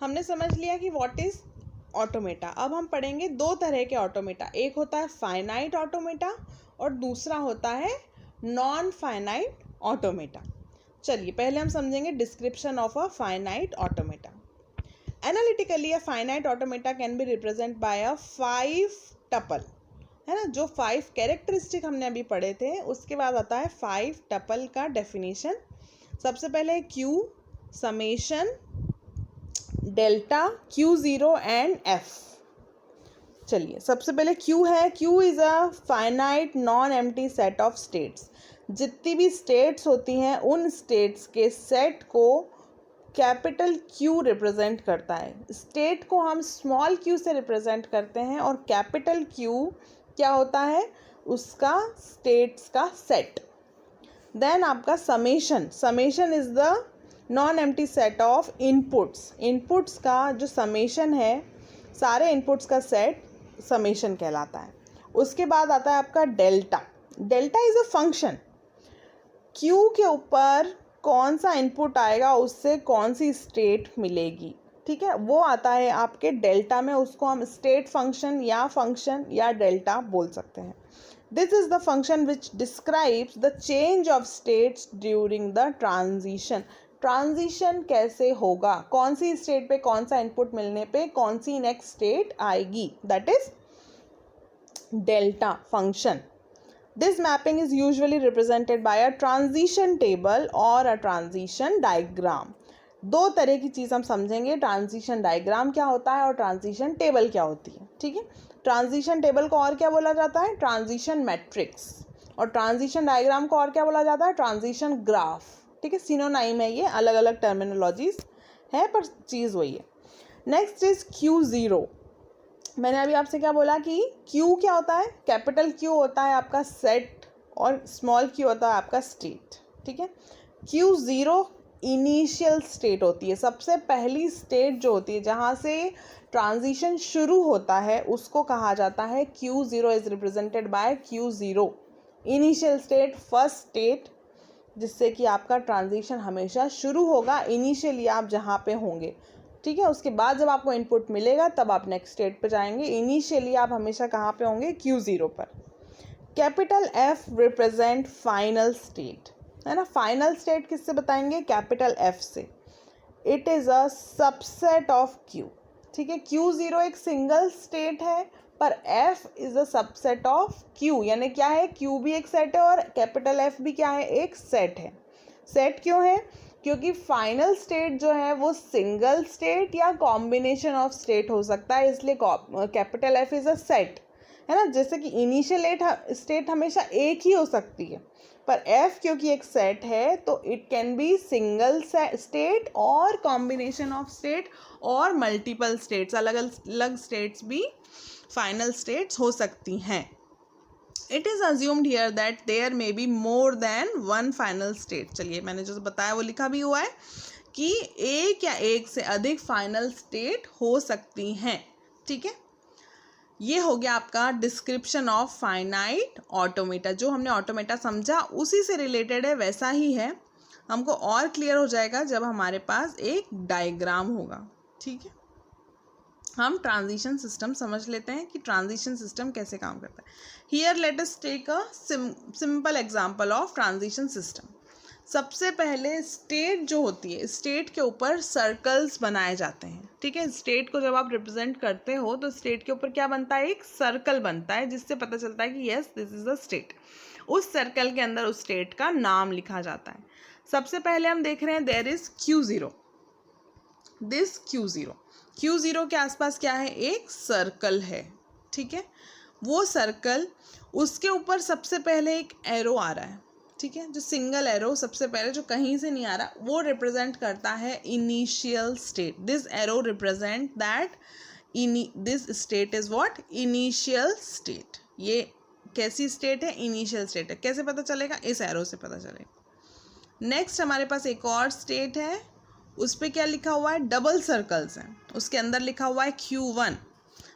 हमने समझ लिया कि व्हाट इज ऑटोमेटा। अब हम पढ़ेंगे दो तरह के ऑटोमेटा, एक होता है फाइनाइट ऑटोमेटा और दूसरा होता है नॉन फाइनाइट ऑटोमेटा। चलिए पहले हम समझेंगे description of a finite automata. Analytically a finite automata can be represent by a 5 tuple, है ना। जो 5 कैरेक्टरिस्टिक हमने अभी पढ़े थे उसके बाद आता है 5 टपल का डेफिनेशन। सबसे पहले Q, summation, delta, Q0 and F। चलिए सबसे पहले Q है, Q is a finite non empty set of states. जितनी भी स्टेट्स होती हैं उन स्टेट्स के सेट को कैपिटल Q रिप्रेजेंट करता है। स्टेट को हम स्मॉल q से रिप्रेजेंट करते हैं और कैपिटल Q क्या होता है, उसका स्टेट्स का सेट। देन आपका summation, summation is the non empty set of inputs. Inputs का जो समेशन है, सारे इनपुट्स का सेट समेशन कहलाता है। उसके बाद आता है आपका delta. Delta is a function, Q के ऊपर कौन सा इनपुट आएगा उससे कौन सी स्टेट मिलेगी, ठीक है, वो आता है आपके डेल्टा में। उसको हम स्टेट फंक्शन या डेल्टा बोल सकते हैं। This is the function which describes the change of states during the transition. Transition कैसे होगा, कौन सी स्टेट पे कौन सा इनपुट मिलने पे कौन सी नेक्स्ट स्टेट आएगी, that is delta function. This mapping is usually represented by a transition table और अ ट्रांजिशन डायग्राम। दो तरह की चीज़ हम समझेंगे, ट्रांजिशन डायग्राम क्या होता है और ट्रांजिशन टेबल क्या होती है, ठीक है। ट्रांजिशन टेबल को और क्या बोला जाता है, ट्रांजिशन मैट्रिक्स, और ट्रांजिशन डायग्राम को और क्या बोला जाता है, ट्रांजिशन ग्राफ, ठीक है। सिनोनाइम है ये, अलग अलग टर्मिनोलॉजीज है पर चीज़ वही है। Next is Q0। मैंने अभी आपसे क्या बोला कि Q क्या होता है, कैपिटल Q होता है आपका सेट और स्मॉल q होता है आपका स्टेट, ठीक है। Q0 इनिशियल स्टेट होती है, सबसे पहली स्टेट जो होती है जहाँ से ट्रांजिशन शुरू होता है उसको कहा जाता है Q0 is represented by Q0, initial state, first state जिससे कि आपका ट्रांजिशन हमेशा शुरू होगा, इनिशियली आप जहाँ पे होंगे, ठीक है। उसके बाद जब आपको इनपुट मिलेगा तब आप नेक्स्ट स्टेट पे जाएंगे, इनिशियली आप हमेशा कहाँ पे होंगे, Q0 पर। Capital F represent final state, है ना। फाइनल स्टेट किससे बताएंगे, कैपिटल F से। It is a subset of Q, ठीक है। Q0 एक सिंगल स्टेट है पर F is a subset of Q, यानी क्या है, Q भी एक सेट है और कैपिटल F भी क्या है, एक सेट है। सेट क्यों है, क्योंकि फाइनल स्टेट जो है वो सिंगल स्टेट या कॉम्बिनेशन ऑफ स्टेट हो सकता है, इसलिए capital F is a set, है ना। जैसे कि इनिशियल स्टेट हमेशा एक ही हो सकती है, पर F क्योंकि एक सेट है तो it can be single state और कॉम्बिनेशन ऑफ स्टेट और मल्टीपल स्टेट्स, अलग अलग स्टेट्स भी फाइनल स्टेट्स हो सकती हैं। It is assumed here that there may be more than one final state. चलिए मैंने जो बताया वो लिखा भी हुआ है कि एक या एक से अधिक फाइनल स्टेट हो सकती हैं, ठीक है। ये हो गया आपका डिस्क्रिप्शन ऑफ फाइनाइट ऑटोमेटा। जो हमने ऑटोमेटा समझा उसी से रिलेटेड है, वैसा ही है, हमको और क्लियर हो जाएगा जब हमारे पास एक डायग्राम होगा, ठीक है। हम ट्रांजिशन सिस्टम समझ लेते हैं कि ट्रांजिशन सिस्टम कैसे काम करता है। Here let us take a simple example of transition system. सबसे पहले स्टेट जो होती है, स्टेट के ऊपर सर्कल्स बनाए जाते हैं, ठीक है। स्टेट को जब आप रिप्रेजेंट करते हो तो स्टेट के ऊपर क्या बनता है, एक सर्कल बनता है जिससे पता चलता है कि yes this is a state. उस सर्कल के अंदर उस स्टेट का नाम लिखा जाता है। सबसे पहले हम देख रहे हैं there is Q0, this Q0 के आसपास क्या है, एक सर्कल है, ठीक है। वो सर्कल, उसके ऊपर सबसे पहले एक एरो आ रहा है, ठीक है। जो सिंगल एरो सबसे पहले जो कहीं से नहीं आ रहा वो रिप्रेजेंट करता है initial state. This arrow represent that this state is what, initial state. ये कैसी स्टेट है, इनिशियल स्टेट है। कैसे पता चलेगा, इस एरो से पता चलेगा। नेक्स्ट हमारे पास एक और स्टेट है, उस पर क्या लिखा हुआ है, डबल सर्कल्स हैं, उसके अंदर लिखा हुआ है Q1।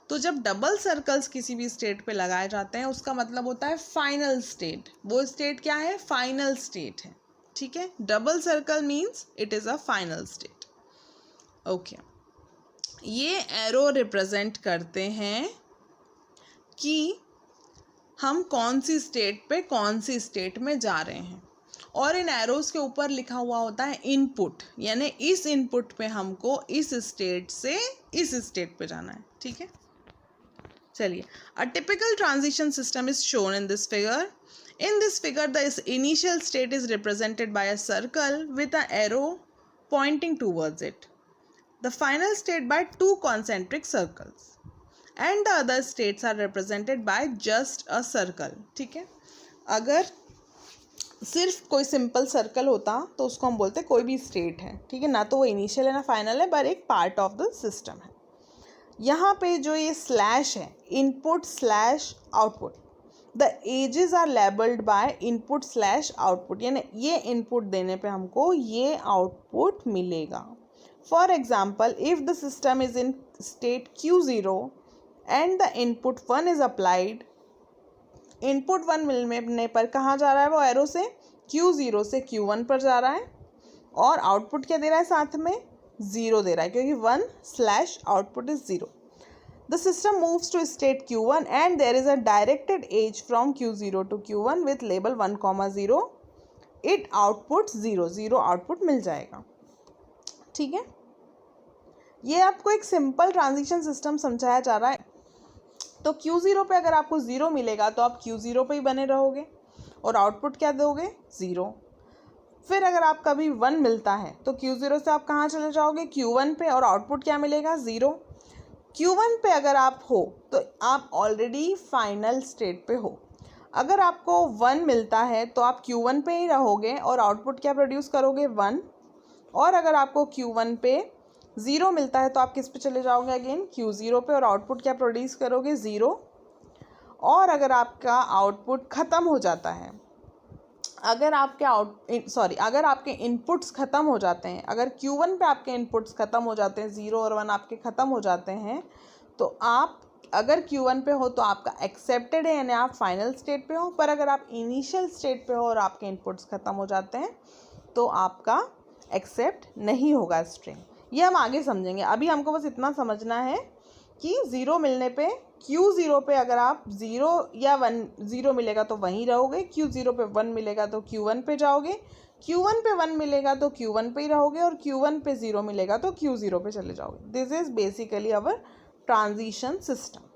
तो जब डबल सर्कल्स किसी भी स्टेट पे लगाए जाते हैं उसका मतलब होता है फाइनल स्टेट। वो स्टेट क्या है, फाइनल स्टेट है, ठीक है। Double circle means it is a final state, okay. ये एरो रिप्रेजेंट करते हैं कि हम कौन सी स्टेट पे कौन सी स्टेट में जा रहे हैं, और इन एरोज के ऊपर लिखा हुआ होता है इनपुट, यानी इस इनपुट पे हमको इस स्टेट से इस स्टेट पे जाना है। ठीक है, चलिए, a typical transition system is shown in this figure. In this figure, the initial state is represented by a circle with an arrow pointing towards it. The final state by two concentric circles. And the other states are represented by just a circle. ठीक है, अगर सिर्फ कोई simple circle होता तो उसको हम बोलते कोई भी स्टेट है। ठीक है, ना तो वो इनिशियल है ना फाइनल है, पर एक पार्ट ऑफ द सिस्टम है। यहाँ पे जो ये स्लैश है, input slash output, the edges are labelled by input slash output, यानी ये इनपुट देने पे हमको ये आउटपुट मिलेगा। For example, if the system is in state Q0 and the input 1 is applied, input 1 मिलने पर कहाँ जा रहा है वो एरो से, Q0 से Q1 पर जा रहा है, और आउटपुट क्या दे रहा है साथ में, 0 दे रहा है, क्योंकि 1 slash output is 0. The system moves to state Q1 and there is a directed edge from Q0 to Q1 with label 1,0. It outputs 0. 0 output मिल जाएगा। ठीक है, ये आपको एक सिंपल ट्रांजिशन सिस्टम समझाया जा रहा है। तो Q0 पे अगर आपको 0 मिलेगा तो आप Q0 पे ही बने रहोगे और आउटपुट क्या दोगे, 0. फिर अगर आप कभी 1 मिलता है तो Q0 से आप कहाँ चले जाओगे, Q1 पे, और आउटपुट क्या मिलेगा, 0. Q1 पे अगर आप हो तो आप ऑलरेडी फाइनल स्टेट पे हो। अगर आपको 1 मिलता है तो आप Q1 पे ही रहोगे और आउटपुट क्या प्रोड्यूस करोगे, 1. और अगर आपको Q1 पे 0 मिलता है तो आप किस पे चले जाओगे, अगेन Q0 पे, और आउटपुट क्या प्रोड्यूस करोगे, 0. और अगर आपका आउटपुट ख़त्म हो जाता है, अगर आपके इनपुट्स ख़त्म हो जाते हैं, अगर Q1 पे आपके इनपुट्स ख़त्म हो जाते हैं, 0 और 1 आपके ख़त्म हो जाते हैं, तो आप अगर Q1 पे हो तो आपका एक्सेप्टेड है, यानी आप फाइनल स्टेट पे हो. पर अगर आप इनिशियल स्टेट पे हो और आपके इनपुट्स ख़त्म हो जाते हैं तो आपका एक्सेप्ट नहीं होगा स्ट्रिंग. ये हम आगे समझेंगे, अभी हमको बस इतना समझना है कि 0 मिलने पे, Q0 पे अगर आप 0 या 1, 0 मिलेगा तो वहीं रहोगे, Q0 पे 1 मिलेगा तो Q1 पे जाओगे, Q1 पे 1 मिलेगा तो Q1 पे ही रहोगे, और Q1 पे 0 मिलेगा तो Q0 पे चले जाओगे. This is basically our transition system.